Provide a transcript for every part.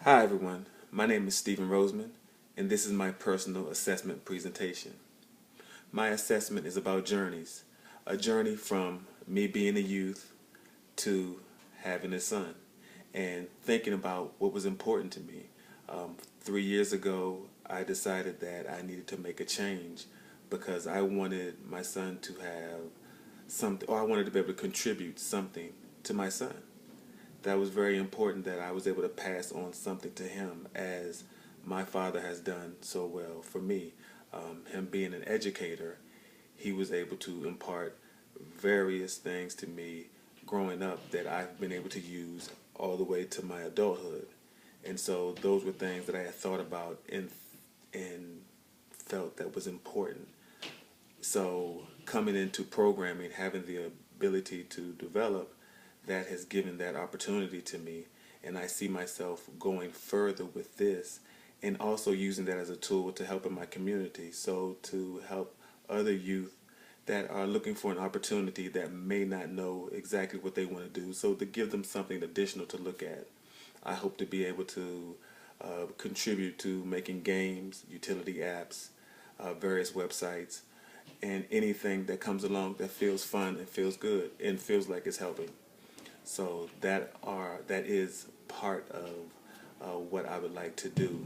Hi everyone, my name is Stephen Roseman, and this is my personal assessment presentation. My assessment is about journeys, a journey from me being a youth to having a son, and thinking about what was important to me. 3 years ago, I decided that I needed to make a change because I wanted my son to have something, or I wanted to be able to contribute something to my son. That was very important, that I was able to pass on something to him as my father has done so well for me. Him being an educator, he was able to impart various things to me growing up that I've been able to use all the way to my adulthood. And so those were things that I had thought about and felt that was important. So coming into programming, having the ability to develop, that has given that opportunity to me, and I see myself going further with this and also using that as a tool to help in my community, so to help other youth that are looking for an opportunity that may not know exactly what they want to do, so to give them something additional to look at. I hope to be able to contribute to making games, utility apps, various websites, and anything that comes along that feels fun and feels good and feels like it's helping. So that is part of what I would like to do.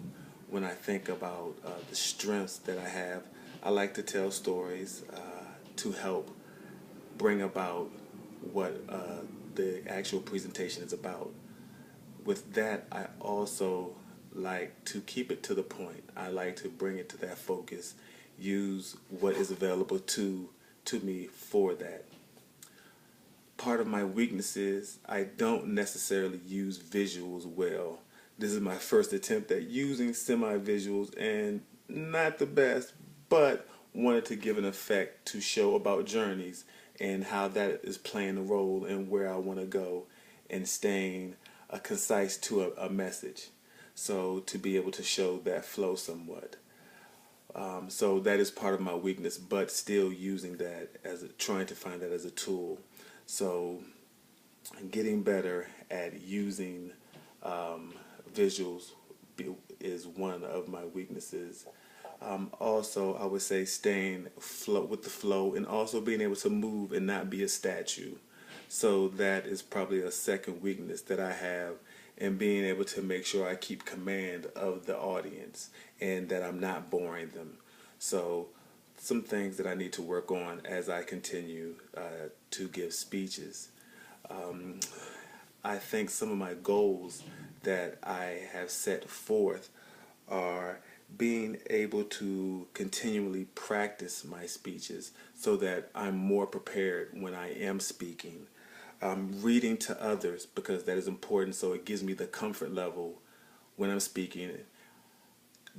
When I think about the strengths that I have, I like to tell stories to help bring about what the actual presentation is about. With that, I also like to keep it to the point. I like to bring it to that focus, use what is available to me for that. Part of my weakness is I don't necessarily use visuals well. This is my first attempt at using semi-visuals and not the best, but wanted to give an effect to show about journeys and how that is playing a role in where I want to go and staying concise to a message. So to be able to show that flow somewhat. So that is part of my weakness, but still using that as trying to find that as a tool. So getting better at using visuals is one of my weaknesses. Also, I would say staying with the flow and also being able to move and not be a statue. So that is probably a second weakness that I have, and being able to make sure I keep command of the audience and that I'm not boring them. So some things that I need to work on as I continue to give speeches. I think some of my goals that I have set forth are being able to continually practice my speeches so that I'm more prepared when I am speaking. Reading to others, because that is important, so it gives me the comfort level when I'm speaking.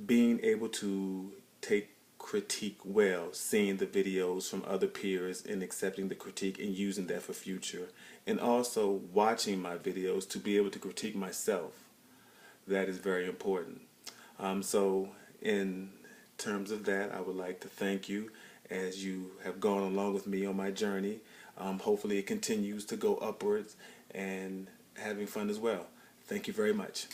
Being able to take critique well, seeing the videos from other peers and accepting the critique and using that for future, and also watching my videos to be able to critique myself. That is very important. So in terms of that, I would like to thank you as you have gone along with me on my journey. Hopefully it continues to go upwards and having fun as well. Thank you very much.